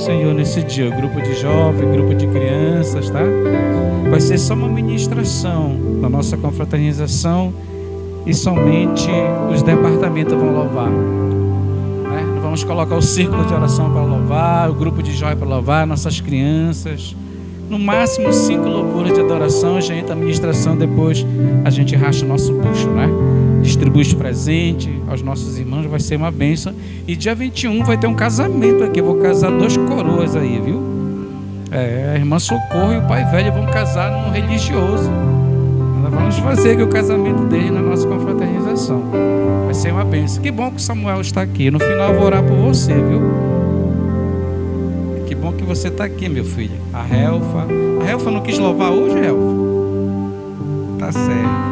Senhor nesse dia. Grupo de jovens, grupo de crianças, tá? Vai ser só uma ministração na nossa confraternização e somente os departamentos vão louvar, né? Vamos colocar o círculo de oração para louvar, o grupo de jovens para louvar, nossas crianças. No máximo 5 louvores de adoração, já entra a ministração, depois a gente racha o nosso bucho, né? Distribui os presentes aos nossos irmãos, vai ser uma bênção. E dia 21 vai ter um casamento aqui, eu vou casar 2 coroas aí, viu? A irmã Socorro e o pai velho vão casar num religioso. Nós vamos fazer aqui o casamento dele na nossa confraternização. Vai ser uma bênção. Que bom que o Samuel está aqui. No final eu vou orar por você, viu? Que bom que você está aqui, meu filho. A Helfa não quis louvar hoje, Helfa? Tá certo.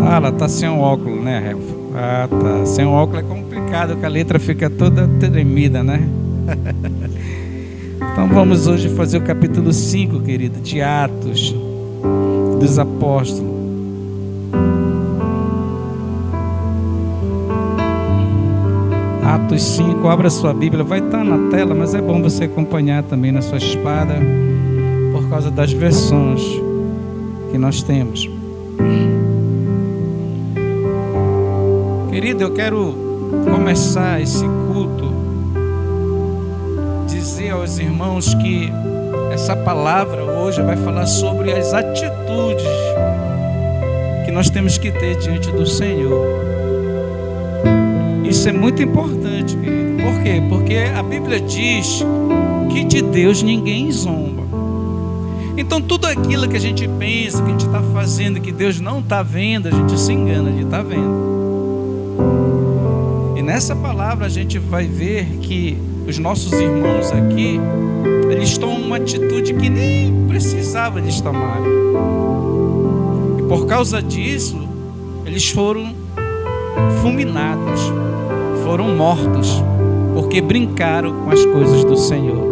Ah, ela tá sem um óculos, né, Helfa? Ah, tá. Sem um óculos é complicado, que a letra fica toda tremida, né? Então vamos hoje fazer o capítulo 5, querido, de Atos dos Apóstolos. Atos 5, abra sua Bíblia, vai estar na tela, mas é bom você acompanhar também na sua espada, por causa das versões que nós temos. Querido, eu quero começar esse culto, dizer aos irmãos que essa palavra hoje vai falar sobre as atitudes que nós temos que ter diante do Senhor. Isso é muito importante, querido. Por quê? Porque a Bíblia diz que de Deus ninguém zomba. Então tudo aquilo que a gente pensa, que a gente está fazendo, que Deus não está vendo, a gente se engana, Ele está vendo. E nessa palavra a gente vai ver que os nossos irmãos aqui, eles tomam uma atitude que nem precisava eles tomarem. E por causa disso, eles foram fulminados, foram mortos, porque brincaram com as coisas do Senhor.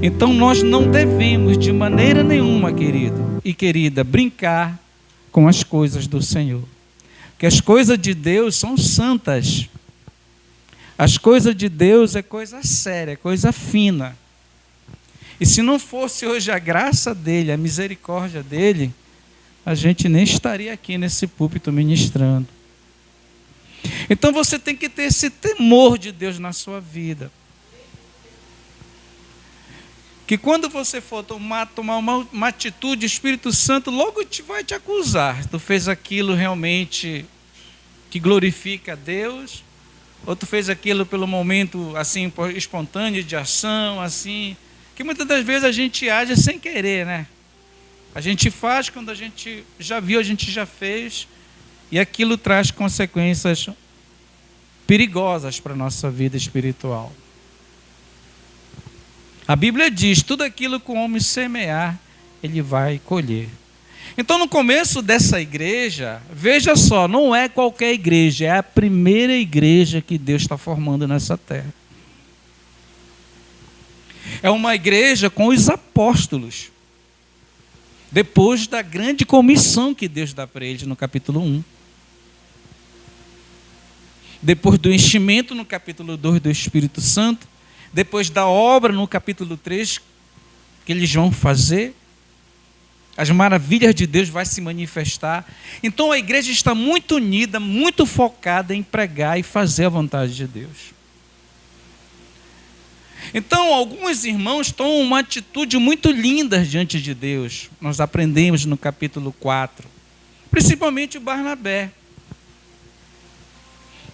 Então nós não devemos de maneira nenhuma, querido e querida, brincar com as coisas do Senhor. Porque as coisas de Deus são santas. As coisas de Deus é coisa séria, coisa fina. E se não fosse hoje a graça dele, a misericórdia dele, a gente nem estaria aqui nesse púlpito ministrando. Então você tem que ter esse temor de Deus na sua vida. Que quando você for tomar uma atitude, o Espírito Santo logo vai te acusar. Tu fez aquilo realmente que glorifica a Deus? Ou tu fez aquilo pelo momento assim, espontâneo de ação, assim? Que muitas das vezes a gente age sem querer, né? A gente faz quando a gente já viu, a gente já fez. E aquilo traz consequências perigosas para a nossa vida espiritual. A Bíblia diz, tudo aquilo que o homem semear, ele vai colher. Então no começo dessa igreja, veja só, não é qualquer igreja, é a primeira igreja que Deus está formando nessa terra. É uma igreja com os apóstolos, depois da grande comissão que Deus dá para eles no capítulo 1. Depois do enchimento no capítulo 2 do Espírito Santo, depois da obra no capítulo 3, que eles vão fazer, as maravilhas de Deus vão se manifestar. Então a igreja está muito unida, muito focada em pregar e fazer a vontade de Deus. Então alguns irmãos tomam uma atitude muito linda diante de Deus. Nós aprendemos no capítulo 4, principalmente o Barnabé,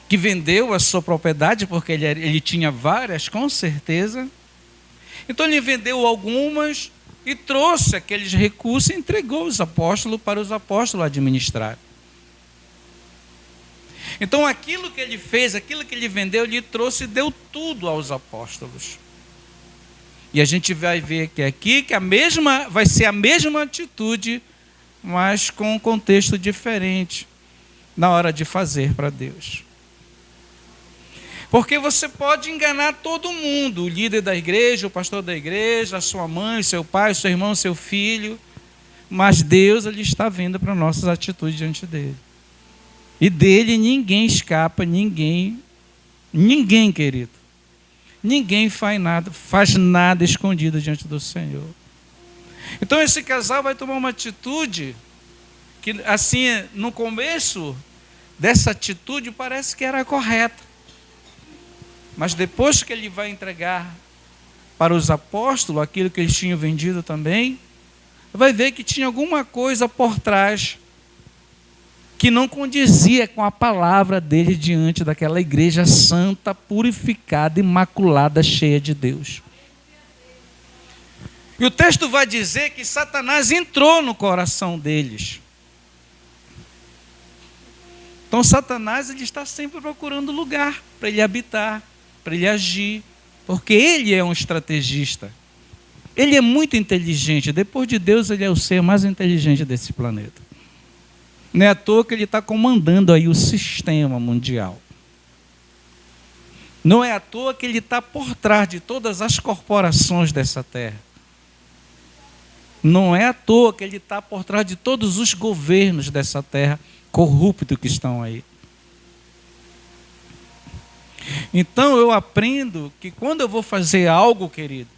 que vendeu a sua propriedade, porque ele tinha várias, com certeza. Então ele vendeu algumas e trouxe aqueles recursos e entregou os apóstolos para os apóstolos administrar. Então aquilo que ele fez, aquilo que ele vendeu, ele trouxe e deu tudo aos apóstolos. E a gente vai ver que aqui que vai ser a mesma atitude, mas com um contexto diferente na hora de fazer para Deus. Porque você pode enganar todo mundo, o líder da igreja, o pastor da igreja, a sua mãe, seu pai, seu irmão, seu filho, mas Deus, Ele está vendo para nossas atitudes diante dele. E dele ninguém escapa, ninguém, querido. Ninguém faz nada escondido diante do Senhor. Então esse casal vai tomar uma atitude que, assim, no começo dessa atitude parece que era correta. Mas depois que ele vai entregar para os apóstolos aquilo que eles tinham vendido também, vai ver que tinha alguma coisa por trás que não condizia com a palavra dele diante daquela igreja santa, purificada, imaculada, cheia de Deus. E o texto vai dizer que Satanás entrou no coração deles. Então Satanás, ele está sempre procurando lugar para ele habitar, para ele agir, porque ele é um estrategista. Ele é muito inteligente. Depois de Deus, ele é o ser mais inteligente desse planeta. Não é à toa que ele está comandando aí o sistema mundial. Não é à toa que ele está por trás de todas as corporações dessa terra. Não é à toa que ele está por trás de todos os governos dessa terra corruptos que estão aí. Então eu aprendo que quando eu vou fazer algo, querido,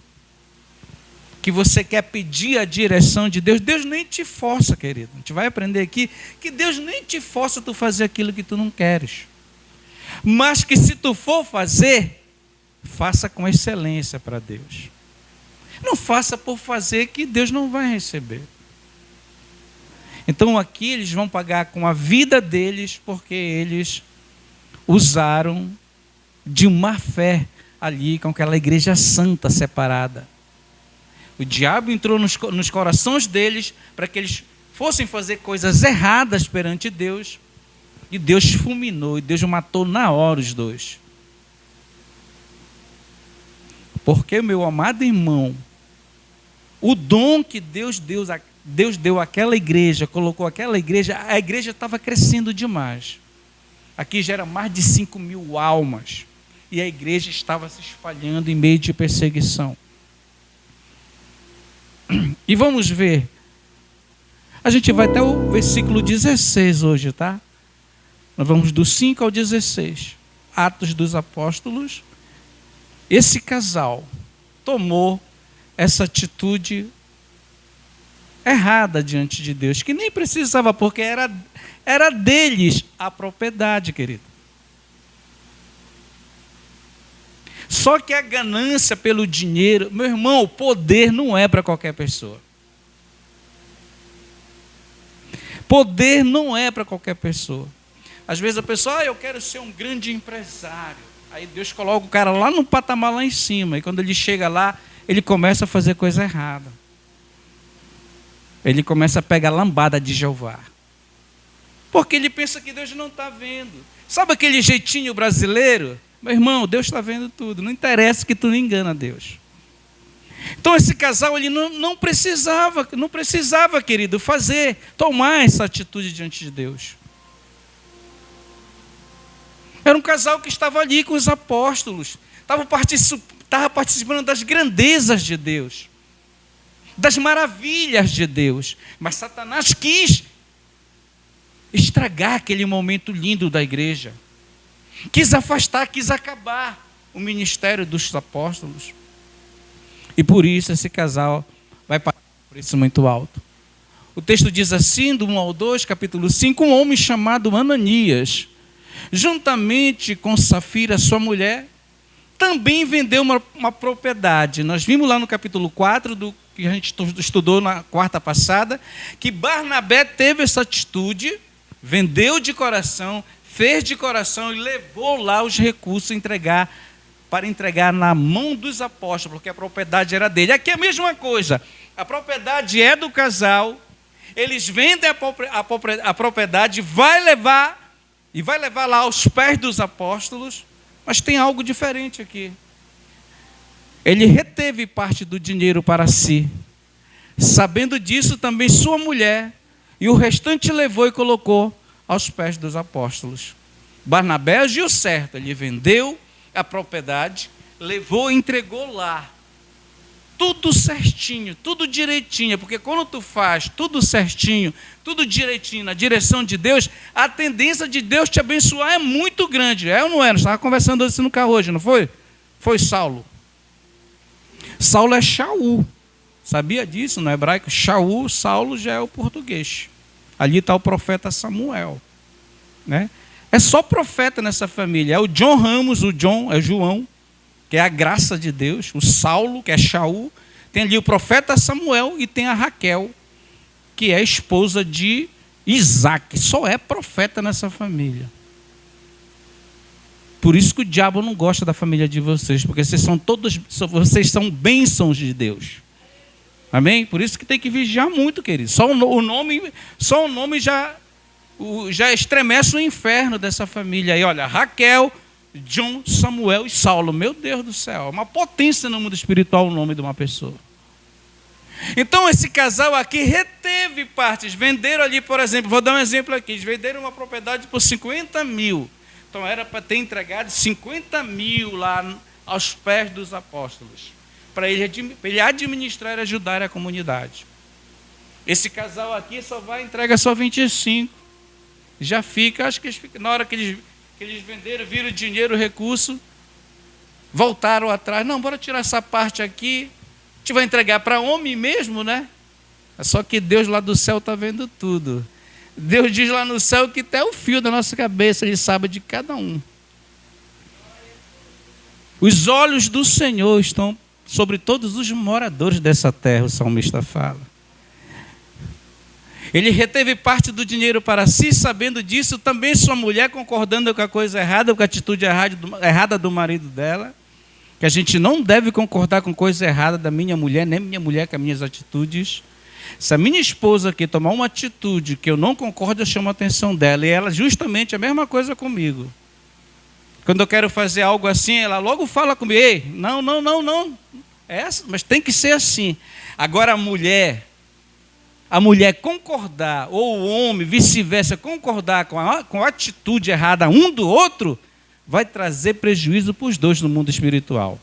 que você quer pedir a direção de Deus, Deus nem te força, querido. A gente vai aprender aqui que Deus nem te força tu fazer aquilo que tu não queres. Mas que se tu for fazer, faça com excelência para Deus. Não faça por fazer, que Deus não vai receber. Então aqui eles vão pagar com a vida deles, porque eles usaram de má fé ali com aquela igreja santa separada. O diabo entrou nos corações deles para que eles fossem fazer coisas erradas perante Deus. E Deus fulminou, e Deus matou na hora os dois. Porque, meu amado irmão, o dom que Deus deu àquela igreja, colocou aquela igreja, a igreja estava crescendo demais. Aqui já era mais de 5.000 almas. E a igreja estava se espalhando em meio de perseguição. E vamos ver. A gente vai até o versículo 16 hoje, tá? Nós vamos do 5 ao 16. Atos dos Apóstolos. Esse casal tomou essa atitude errada diante de Deus, que nem precisava, porque era deles a propriedade, querido. Só que a ganância pelo dinheiro, meu irmão, o poder não é para qualquer pessoa. Poder não é para qualquer pessoa. Às vezes a pessoa, eu quero ser um grande empresário. Aí Deus coloca o cara lá no patamar lá em cima. E quando ele chega lá, ele começa a fazer coisa errada. Ele começa a pegar lambada de Jeová. Porque ele pensa que Deus não está vendo. Sabe aquele jeitinho brasileiro? Meu irmão, Deus está vendo tudo. Não interessa que tu não engana Deus. Então esse casal ele não precisava, querido, tomar essa atitude diante de Deus. Era um casal que estava ali com os apóstolos. Estava participando das grandezas de Deus. Das maravilhas de Deus. Mas Satanás quis estragar aquele momento lindo da igreja. Quis afastar, quis acabar o ministério dos apóstolos. E por isso esse casal vai pagar um preço muito alto. O texto diz assim, do 1 ao 2, capítulo 5, um homem chamado Ananias, juntamente com Safira, sua mulher, também vendeu uma propriedade. Nós vimos lá no capítulo 4, que a gente estudou na quarta passada, que Barnabé teve essa atitude, vendeu de coração, fez de coração e levou lá os recursos para entregar na mão dos apóstolos, porque a propriedade era dele. Aqui é a mesma coisa, a propriedade é do casal, eles vendem a propriedade, vai levar lá aos pés dos apóstolos, mas tem algo diferente aqui. Ele reteve parte do dinheiro para si, sabendo disso também sua mulher, e o restante levou e colocou aos pés dos apóstolos. Barnabé agiu certo, ele vendeu a propriedade, levou e entregou lá. tudo certinho, tudo direitinho, porque quando tu faz tudo certinho, tudo direitinho, na direção de Deus, a tendência de Deus te abençoar é muito grande. É ou não é? Nós estávamos conversando isso no carro hoje, não foi? Foi Saulo. Saulo é Shaul. Sabia disso no hebraico? Shaul, Saulo já é o português. Ali está o profeta Samuel, né? É só profeta nessa família. É o John Ramos, o John é João, que é a graça de Deus. O Saulo, que é Shaul. Tem ali o profeta Samuel e tem a Raquel, que é a esposa de Isaac. Só é profeta nessa família. Por isso que o diabo não gosta da família de vocês, porque vocês são bênçãos de Deus. Amém? Por isso que tem que vigiar muito, querido. Só o nome já estremece o inferno dessa família aí. Olha, Raquel, John, Samuel e Saulo. Meu Deus do céu, é uma potência no mundo espiritual o nome de uma pessoa. Então esse casal aqui reteve partes. Venderam ali, por exemplo, vou dar um exemplo aqui. Eles venderam uma propriedade por 50 mil. Então era para ter entregado 50 mil lá aos pés dos apóstolos, para ele administrar e ajudar a comunidade. Esse casal aqui só vai entregar só 25. Já fica, acho que na hora que eles venderam, viram o dinheiro, o recurso, voltaram atrás. Não, bora tirar essa parte aqui. A gente vai entregar para homem mesmo, né? Só que Deus lá do céu está vendo tudo. Deus diz lá no céu que até o fio da nossa cabeça Ele sabe de cada um. Os olhos do Senhor estão sobre todos os moradores dessa terra, o salmista fala. Ele reteve parte do dinheiro para si, sabendo disso, também sua mulher concordando com a coisa errada, com a atitude errada do marido dela, que a gente não deve concordar com coisa errada da minha mulher, nem minha mulher com as minhas atitudes. Se a minha esposa aqui tomar uma atitude que eu não concordo, eu chamo a atenção dela, e ela justamente a mesma coisa comigo. Quando eu quero fazer algo assim, ela logo fala comigo: ei, não, mas tem que ser assim. Agora a mulher concordar, ou o homem, vice-versa, concordar com a atitude errada um do outro, vai trazer prejuízo para os dois no mundo espiritual.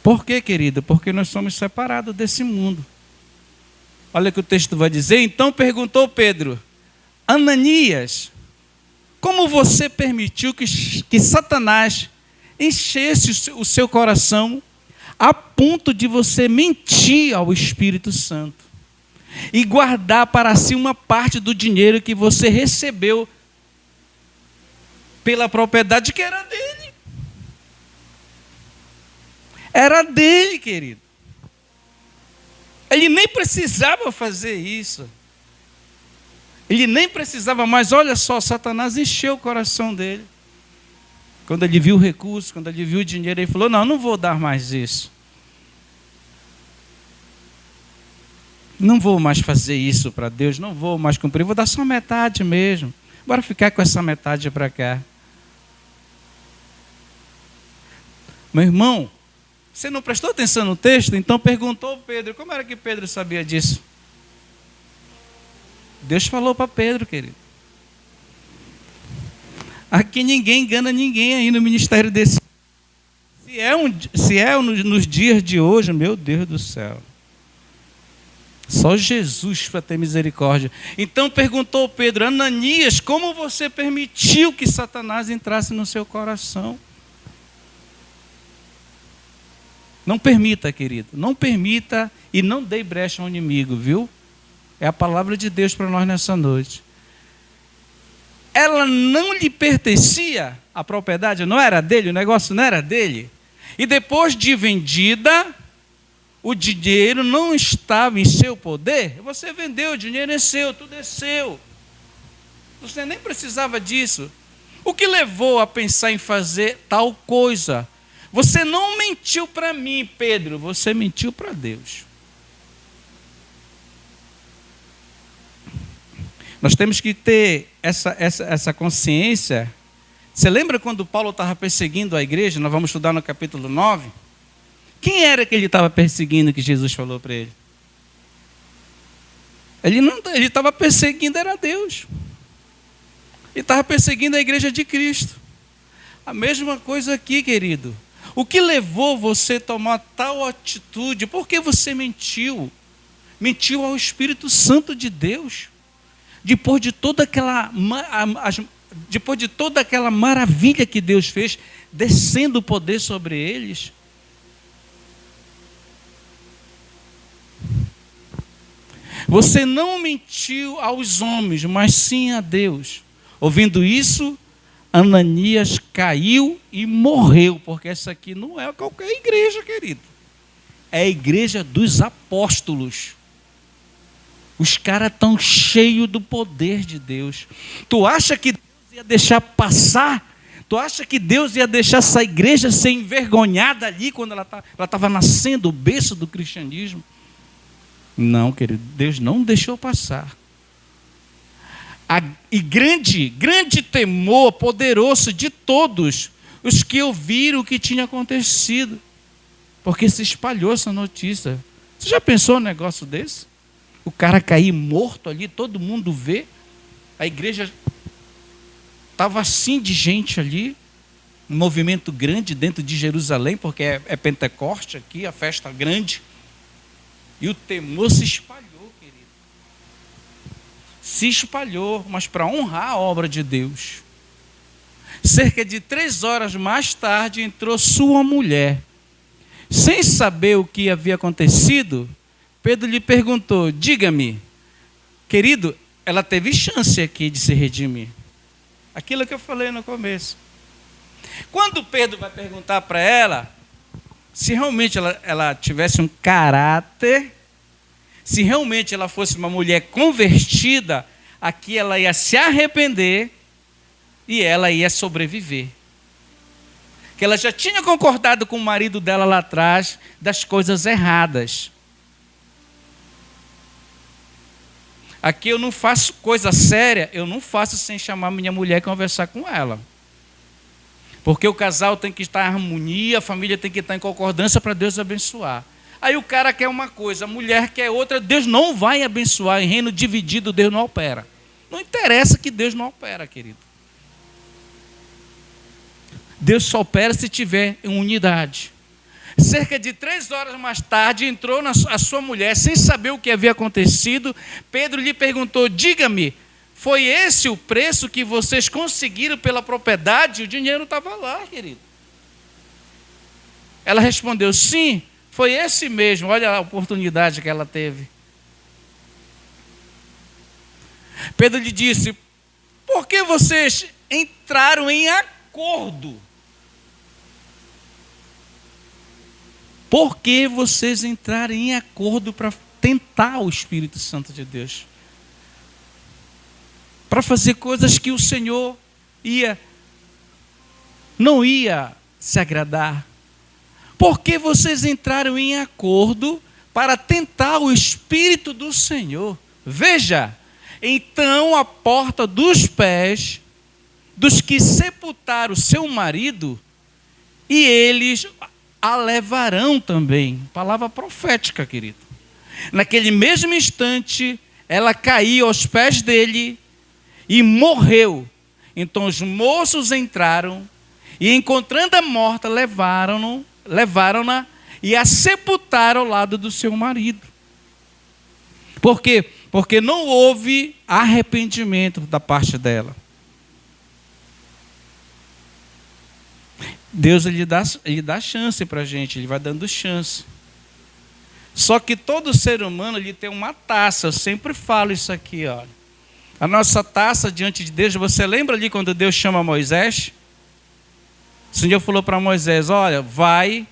Por quê, querido? Porque nós somos separados desse mundo. Olha o que o texto vai dizer. Então perguntou Pedro: Ananias, como você permitiu que Satanás enchesse o seu coração a ponto de você mentir ao Espírito Santo e guardar para si uma parte do dinheiro que você recebeu pela propriedade que era dele? Era dele, querido. Ele nem precisava fazer isso. Ele nem precisava mais. Olha só, Satanás encheu o coração dele. Quando ele viu o recurso, quando ele viu o dinheiro, ele falou: não vou dar mais isso. Não vou mais fazer isso para Deus, não vou mais cumprir, vou dar só metade mesmo. Bora ficar com essa metade para cá. Meu irmão, você não prestou atenção no texto? Então perguntou Pedro. Como era que Pedro sabia disso? Deus falou para Pedro, querido. Aqui ninguém engana ninguém aí no ministério desse. Se é nos dias de hoje, meu Deus do céu. Só Jesus para ter misericórdia. Então perguntou Pedro: Ananias, como você permitiu que Satanás entrasse no seu coração? Não permita, querido. Não permita e não dê brecha ao inimigo, viu? É a palavra de Deus para nós nessa noite. Ela não lhe pertencia, a propriedade não era dele, o negócio não era dele. E depois de vendida, o dinheiro não estava em seu poder. Você vendeu, o dinheiro é seu, tudo é seu. Você nem precisava disso. O que levou a pensar em fazer tal coisa? Você não mentiu para mim, Pedro, você mentiu para Deus. Nós temos que ter essa consciência. Você lembra quando Paulo estava perseguindo a igreja? Nós vamos estudar no capítulo 9. Quem era que ele estava perseguindo, que Jesus falou para ele? Ele estava perseguindo, era Deus. Ele estava perseguindo a igreja de Cristo. A mesma coisa aqui, querido. O que levou você a tomar tal atitude? Por que você mentiu? Mentiu ao Espírito Santo de Deus. Depois de toda aquela maravilha que Deus fez, descendo o poder sobre eles. Você não mentiu aos homens, mas sim a Deus. Ouvindo isso, Ananias caiu e morreu, porque essa aqui não é qualquer igreja, querido. É a igreja dos apóstolos. Os caras estão cheios do poder de Deus. Tu acha que Deus ia deixar passar? Tu acha que Deus ia deixar essa igreja ser envergonhada ali, quando ela estava nascendo, o berço do cristianismo? Não, querido, Deus não deixou passar. E grande temor poderoso de todos os que ouviram o que tinha acontecido, porque se espalhou essa notícia. Você já pensou num negócio desse? O cara cair morto ali, todo mundo vê. A igreja estava assim de gente ali, um movimento grande dentro de Jerusalém, porque é Pentecoste aqui, a festa grande. E o temor se espalhou, querido. Se espalhou, mas para honrar a obra de Deus. Cerca de 3 horas mais tarde, entrou sua mulher. Sem saber o que havia acontecido, Pedro lhe perguntou: diga-me, querido, ela teve chance aqui de se redimir. Aquilo que eu falei no começo. Quando Pedro vai perguntar para ela, se realmente ela tivesse um caráter, se realmente ela fosse uma mulher convertida, aqui ela ia se arrepender e ela ia sobreviver. Que ela já tinha concordado com o marido dela lá atrás das coisas erradas. Aqui eu não faço coisa séria, eu não faço sem chamar minha mulher e conversar com ela. Porque o casal tem que estar em harmonia, a família tem que estar em concordância para Deus abençoar. Aí o cara quer uma coisa, a mulher quer outra, Deus não vai abençoar. Em reino dividido, Deus não opera. Não interessa que Deus não opera, querido. Deus só opera se tiver em unidade. Cerca de 3 horas mais tarde, entrou a sua mulher, sem saber o que havia acontecido. Pedro lhe perguntou: diga-me, foi esse o preço que vocês conseguiram pela propriedade? O dinheiro estava lá, querido. Ela respondeu: sim, foi esse mesmo. Olha a oportunidade que ela teve. Pedro lhe disse: por que vocês entraram em acordo? Por que vocês entraram em acordo para tentar o Espírito Santo de Deus? Para fazer coisas que o Senhor não ia se agradar. Por que vocês entraram em acordo para tentar o Espírito do Senhor? Veja, então a porta dos pés dos que sepultaram seu marido, e eles a levarão também. Palavra profética, querido. Naquele mesmo instante, ela caiu aos pés dele e morreu. Então os moços entraram e, encontrando-a morta, levaram-na e a sepultaram ao lado do seu marido. Por quê? Porque não houve arrependimento da parte dela. Deus ele dá chance para a gente, Ele vai dando chance. Só que todo ser humano ele tem uma taça, eu sempre falo isso aqui, olha. A nossa taça diante de Deus, você lembra ali quando Deus chama Moisés? O Senhor falou para Moisés: olha, vai,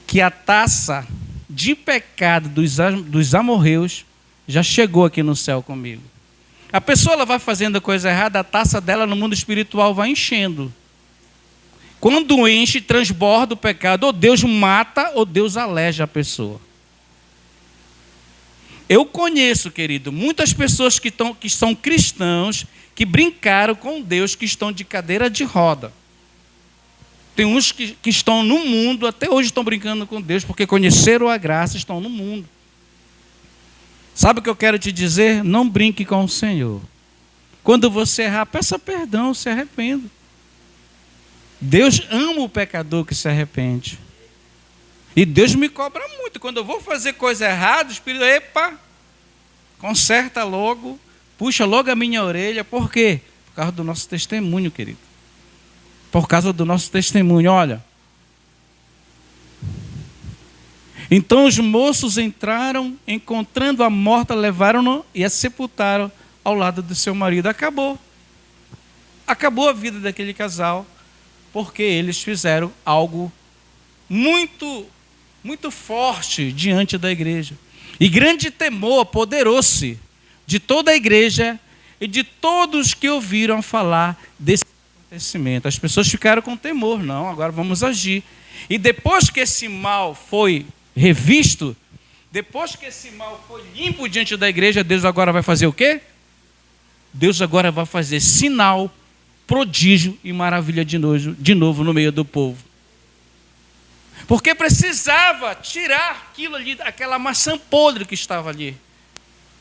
que a taça de pecado dos amorreus já chegou aqui no céu comigo. A pessoa ela vai fazendo a coisa errada, a taça dela no mundo espiritual vai enchendo. Quando enche, transborda o pecado, ou Deus mata, ou Deus aleja a pessoa. Eu conheço, querido, muitas pessoas que são cristãos, que brincaram com Deus, que estão de cadeira de roda. Tem uns que estão no mundo, até hoje estão brincando com Deus, porque conheceram a graça, estão no mundo. Sabe o que eu quero te dizer? Não brinque com o Senhor. Quando você errar, peça perdão, se arrependa. Deus ama o pecador que se arrepende. E Deus me cobra muito. Quando eu vou fazer coisa errada, o Espírito, epa, conserta logo, puxa logo a minha orelha. Por quê? Por causa do nosso testemunho, querido. Por causa do nosso testemunho, olha. Então os moços entraram, encontrando a morta, levaram-no e a sepultaram ao lado do seu marido. Acabou. Acabou a vida daquele casal, porque eles fizeram algo muito forte diante da igreja. E grande temor apoderou-se de toda a igreja e de todos que ouviram falar desse acontecimento. As pessoas ficaram com temor, não, agora vamos agir. E depois que esse mal foi revisto, depois que esse mal foi limpo diante da igreja, Deus agora vai fazer o quê? Deus agora vai fazer sinal, prodígio e maravilha de novo no meio do povo. Porque precisava tirar aquilo ali, aquela maçã podre que estava ali,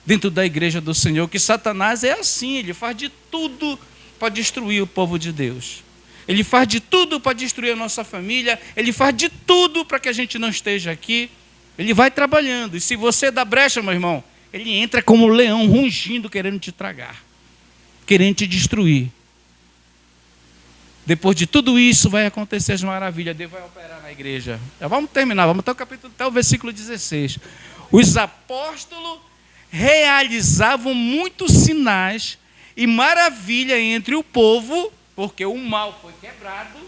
dentro da igreja do Senhor, que Satanás é assim, ele faz de tudo para destruir o povo de Deus. Ele faz de tudo para destruir a nossa família, ele faz de tudo para que a gente não esteja aqui. Ele vai trabalhando, e se você dá brecha, meu irmão, ele entra como um leão rugindo, querendo te tragar, querendo te destruir. Depois de tudo isso, vai acontecer as maravilhas. Deus vai operar na igreja. Já vamos terminar, vamos até o capítulo, até o versículo 16. Os apóstolos realizavam muitos sinais e maravilha entre o povo, porque o mal foi quebrado.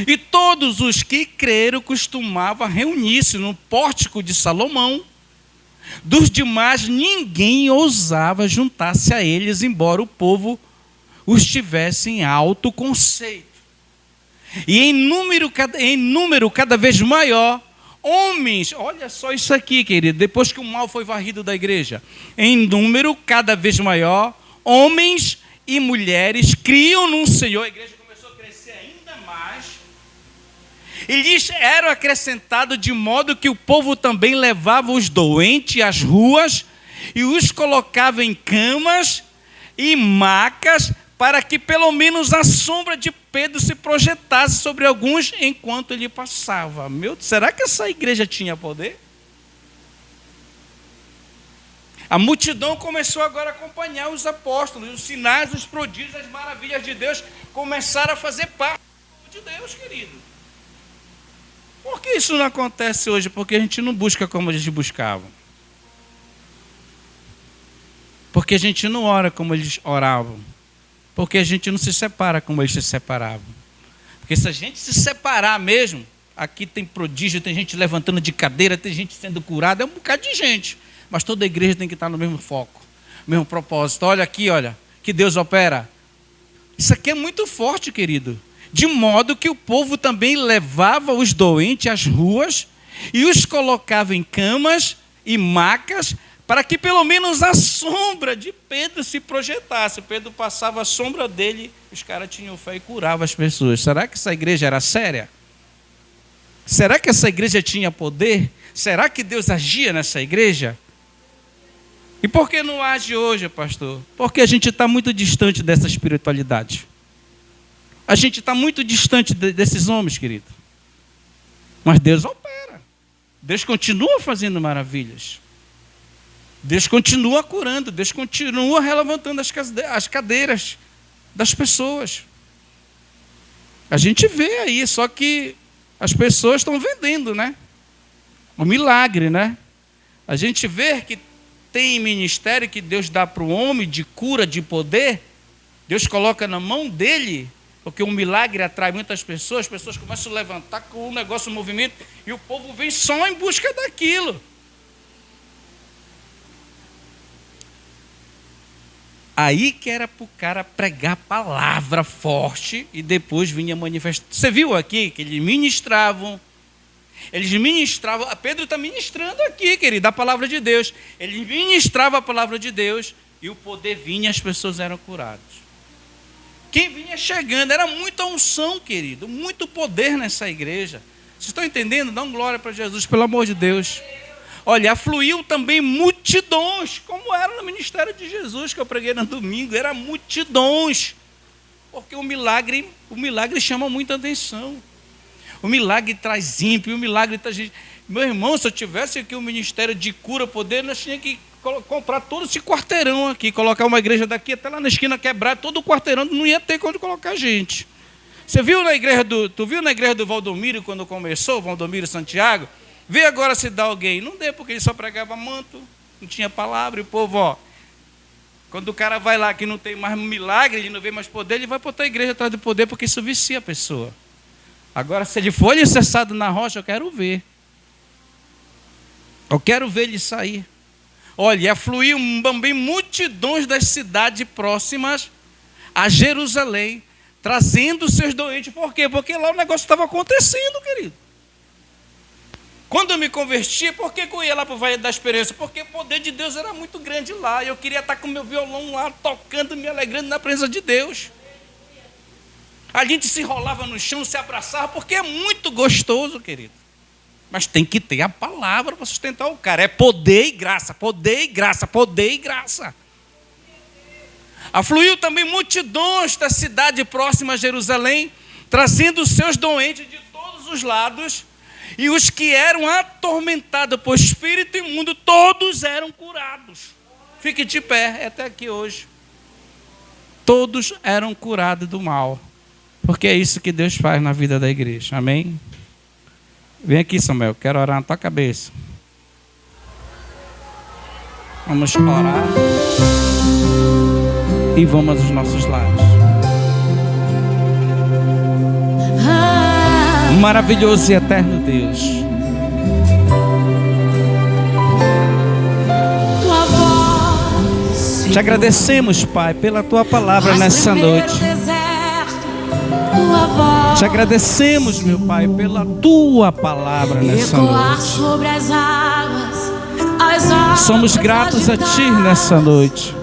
E todos os que creram costumavam reunir-se no pórtico de Salomão. Dos demais, ninguém ousava juntar-se a eles, embora o povo os tivesse em alto conceito. E em número cada vez maior, homens, olha só isso aqui, querido, depois que o mal foi varrido da igreja, em número cada vez maior, homens e mulheres criam no Senhor. A igreja começou a crescer ainda mais, e lhes era acrescentado de modo que o povo também levava os doentes às ruas e os colocava em camas e macas, para que pelo menos a sombra de Pedro se projetasse sobre alguns enquanto ele passava. Meu Deus, será que essa igreja tinha poder? A multidão começou agora a acompanhar os apóstolos, os sinais, os prodígios, as maravilhas de Deus começaram a fazer parte de Deus, querido. Por que isso não acontece hoje? Porque a gente não busca como eles buscavam. Porque a gente não ora como eles oravam. Porque a gente não se separa como eles se separavam. Porque se a gente se separar mesmo, aqui tem prodígio, tem gente levantando de cadeira, tem gente sendo curada, é um bocado de gente. Mas toda a igreja tem que estar no mesmo foco, no mesmo propósito. Olha aqui, olha, que Deus opera. Isso aqui é muito forte, querido. De modo que o povo também levava os doentes às ruas e os colocava em camas e macas, para que pelo menos a sombra de Pedro se projetasse. Pedro passava a sombra dele, os caras tinham fé e curavam as pessoas. Será que essa igreja era séria? Será que essa igreja tinha poder? Será que Deus agia nessa igreja? E por que não age hoje, pastor? Porque a gente está muito distante dessa espiritualidade. A gente está muito distante desses homens, querido. Mas Deus opera. Deus continua fazendo maravilhas. Deus continua curando, Deus continua levantando as cadeiras das pessoas. A gente vê aí, só que as pessoas estão vendendo, né? O milagre, né? A gente vê que tem ministério que Deus dá para o homem de cura, de poder. Deus coloca na mão dele, porque um milagre atrai muitas pessoas. As pessoas começam a levantar com o negócio, o movimento, e o povo vem só em busca daquilo. Aí que era para o cara pregar palavra forte e depois vinha manifestar. Você viu aqui que eles ministravam. Pedro está ministrando aqui, querido, a palavra de Deus. Ele ministrava a palavra de Deus e o poder vinha e as pessoas eram curadas. Quem vinha chegando, era muita unção, querido, muito poder nessa igreja. Vocês estão entendendo? Dá uma glória para Jesus, pelo amor de Deus. Olha, afluiu também multidões, como era no ministério de Jesus, que eu preguei no domingo, era multidões. Porque o milagre chama muita atenção. O milagre traz ímpio, o milagre traz gente. Meu irmão, se eu tivesse aqui um ministério de cura, poder, nós tínhamos que comprar todo esse quarteirão aqui, colocar uma igreja daqui até lá na esquina, quebrar todo o quarteirão, não ia ter onde colocar gente. Você viu tu viu na igreja do Valdomiro quando começou, Valdomiro Santiago? Vê agora se dá alguém. Não deu, porque ele só pregava manto, não tinha palavra, e o povo, quando o cara vai lá que não tem mais milagre, ele não vê mais poder, ele vai botar a igreja atrás do poder, porque isso vicia a pessoa. Agora, se ele for alicerçado na rocha, eu quero ver. Eu quero ver ele sair. Olha, afluiu também multidões das cidades próximas a Jerusalém, trazendo seus doentes. Por quê? Porque lá o negócio estava acontecendo, querido. Quando eu me converti, por que eu ia lá para o Vale da Esperança? Porque o poder de Deus era muito grande lá. Eu queria estar com meu violão lá, tocando, me alegrando na presença de Deus. A gente se rolava no chão, se abraçava, porque é muito gostoso, querido. Mas tem que ter a palavra para sustentar o cara. É poder e graça, poder e graça, poder e graça. Afluiu também multidões da cidade próxima a Jerusalém, trazendo os seus doentes de todos os lados, e os que eram atormentados por espírito imundo, todos eram curados. Fique de pé, até aqui hoje. Todos eram curados do mal. Porque é isso que Deus faz na vida da igreja. Amém? Vem aqui, Samuel. Quero orar na tua cabeça. Vamos orar. E vamos aos nossos lares. Maravilhoso e eterno Deus. Te agradecemos, Pai, pela tua palavra nessa noite. Te agradecemos, meu Pai, pela tua palavra nessa noite. Somos gratos a ti nessa noite,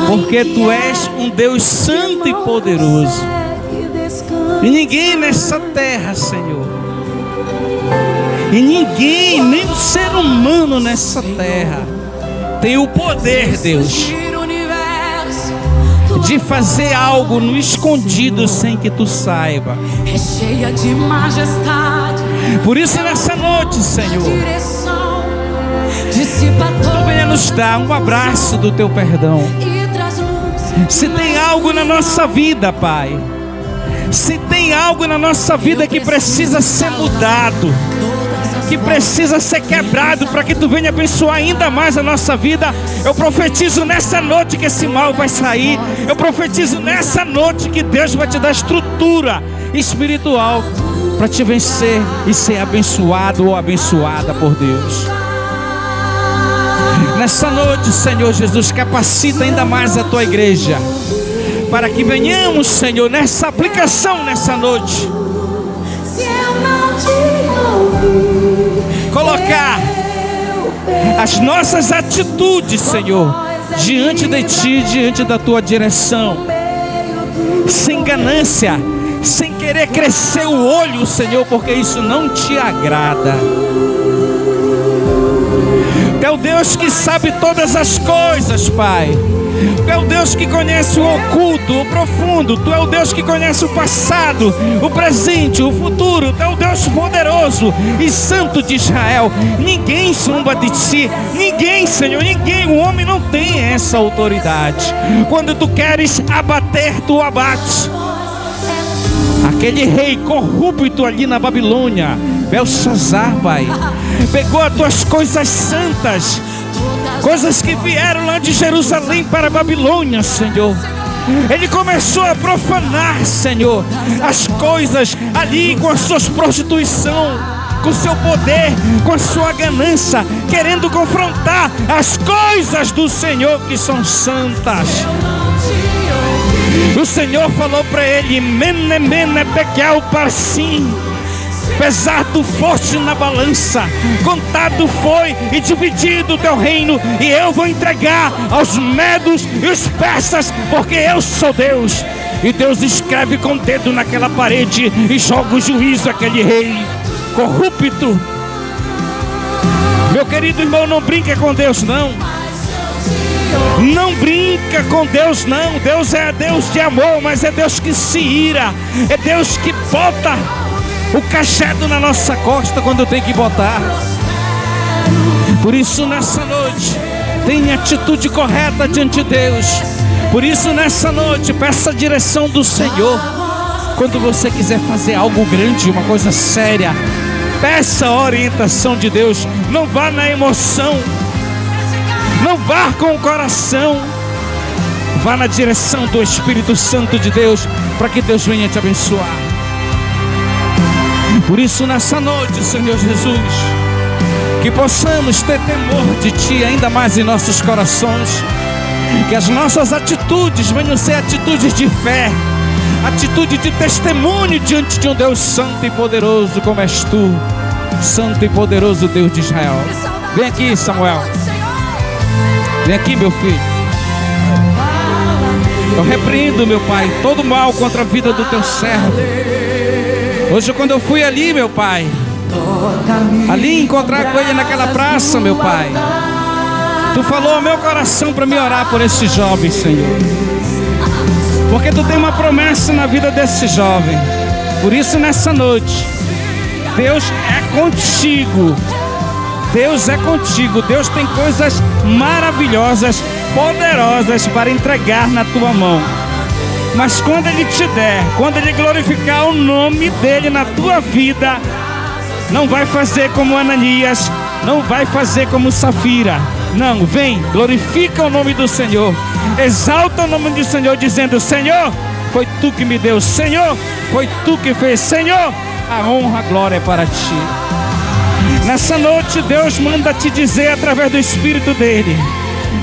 porque tu és um Deus santo e poderoso. E ninguém nessa terra, Senhor, e ninguém, nem um ser humano nessa terra, tem o poder, Deus, de fazer algo no escondido sem que tu saiba. É cheia de majestade. Por isso nessa noite, Senhor, tu venha nos dar um abraço do teu perdão. Se tem algo na nossa vida, Pai, se tem algo na nossa vida que precisa ser mudado, que precisa ser quebrado para que tu venha abençoar ainda mais a nossa vida, eu profetizo nessa noite que esse mal vai sair. Eu profetizo nessa noite que Deus vai te dar estrutura espiritual para te vencer e ser abençoado ou abençoada por Deus. Nessa noite, Senhor Jesus, capacita ainda mais a tua igreja, para que venhamos, Senhor, nessa aplicação nessa noite, colocar as nossas atitudes, Senhor, diante de ti, diante da tua direção, sem ganância, sem querer crescer o olho, Senhor, porque isso não te agrada. Tu é o Deus que sabe todas as coisas, Pai. Tu é o Deus que conhece o oculto, o profundo. Tu é o Deus que conhece o passado, o presente, o futuro. Tu é o Deus poderoso e santo de Israel. Ninguém zomba de ti. Ninguém, Senhor, ninguém. O homem não tem essa autoridade. Quando tu queres abater, tu abates. Aquele rei corrupto ali na Babilônia, Belsazar, Pai, pegou as tuas coisas santas, coisas que vieram lá de Jerusalém para a Babilônia, Senhor. Ele começou a profanar, Senhor, as coisas ali com as suas prostituição, com o seu poder, com a sua ganância, querendo confrontar as coisas do Senhor que são santas. O Senhor falou para ele: mene, mene, tekel, parsim. Pesado foste na balança, contado foi e dividido o teu reino, e eu vou entregar aos medos e os persas, porque eu sou Deus. E Deus escreve com o dedo naquela parede e joga o juízo àquele rei corrupto. Meu querido irmão, não brinque com Deus, não. Não brinca com Deus, não. Deus é Deus de amor, mas é Deus que se ira. É Deus que bota o cachado na nossa costa quando tem que botar. Por isso nessa noite, tenha atitude correta diante de Deus. Por isso nessa noite, peça a direção do Senhor. Quando você quiser fazer algo grande, uma coisa séria, peça a orientação de Deus. Não vá na emoção, não vá com o coração, vá na direção do Espírito Santo de Deus, para que Deus venha te abençoar. Por isso nessa noite, Senhor Jesus, que possamos ter temor de Ti ainda mais em nossos corações, que as nossas atitudes venham ser atitudes de fé, atitude de testemunho diante de um Deus santo e poderoso como és Tu, santo e poderoso Deus de Israel. Vem aqui, Samuel. Vem aqui, meu filho. Eu repreendo, meu Pai, todo mal contra a vida do Teu servo. Hoje quando eu fui ali, meu Pai, ali encontrar com ele naquela praça, meu Pai, Tu falou ao meu coração para me orar por esse jovem, Senhor, porque Tu tem uma promessa na vida desse jovem. Por isso nessa noite, Deus é contigo. Deus é contigo. Deus tem coisas maravilhosas, poderosas para entregar na tua mão. Mas quando Ele te der, quando Ele glorificar o nome dEle na tua vida, não vai fazer como Ananias, não vai fazer como Safira. Não, vem, glorifica o nome do Senhor, exalta o nome do Senhor, dizendo: Senhor, foi Tu que me deu, Senhor, foi Tu que fez, Senhor, a honra, a glória é para Ti. Nessa noite Deus manda te dizer através do Espírito dEle,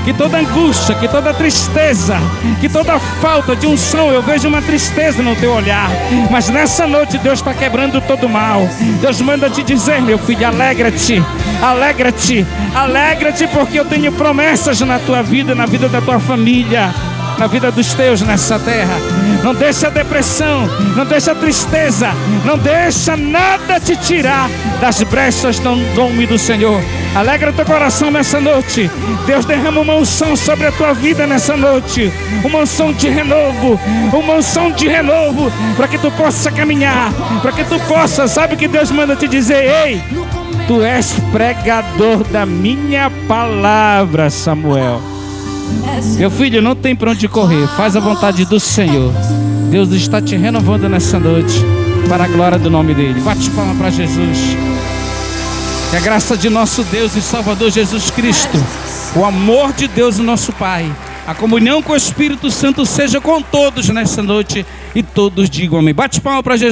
que toda angústia, que toda tristeza, que toda falta de unção, eu vejo uma tristeza no teu olhar, mas nessa noite Deus está quebrando todo mal. Deus manda te dizer: meu filho, alegra-te, alegra-te, alegra-te, porque eu tenho promessas na tua vida, na vida da tua família, na vida dos teus nessa terra. Não deixa a depressão, não deixa a tristeza, não deixa nada te tirar das brechas do nome do Senhor. Alegra teu coração nessa noite. Deus derrama uma unção sobre a tua vida nessa noite, uma unção de renovo, uma unção de renovo, para que tu possa caminhar, para que tu possa, sabe que Deus manda te dizer: ei, tu és pregador da minha palavra, Samuel. Meu filho, não tem para onde correr, faz a vontade do Senhor. Deus está te renovando nessa noite, para a glória do nome dEle. Bate palma para Jesus. Que a graça de nosso Deus e Salvador Jesus Cristo, o amor de Deus, nosso Pai, a comunhão com o Espírito Santo seja com todos nessa noite, e todos digam amém. Bate palma para Jesus.